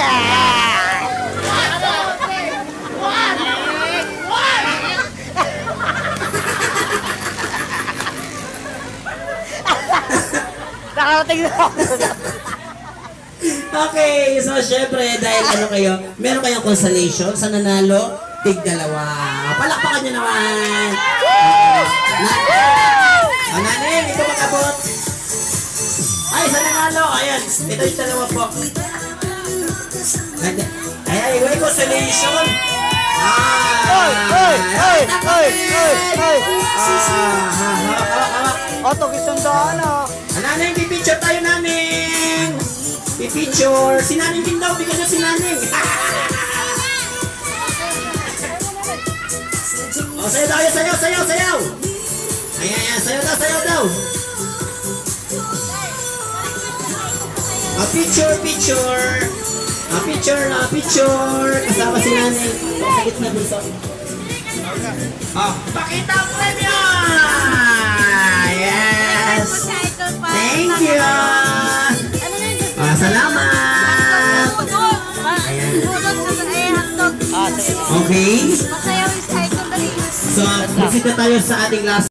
Yeah! Nakarating na ako. Okay, so syempre, dahil ano kayo, meron kayong consolation sa nanalo, tig-dalawa. Palakpakan nyo naman. Nanin, ito mag-abot. Ay, sa nanalo, ayan, ito yung dalawa po. Ay, may consolation. Oy! Hawak. Oto, gisundaan na. Naneng, pipicture tayo, Naneng. Pipicture. Si Naneng din daw, bigyan nyo si Naneng. O, sayo daw, sayaw. Ayan, sayaw daw. Picture. Picture. Kasama si Naneng. Sakit na dun sa... Pakita ang premyo! Yes! Thank you! Salamat! Ayan. Okay. So, proceed na tayo sa ating last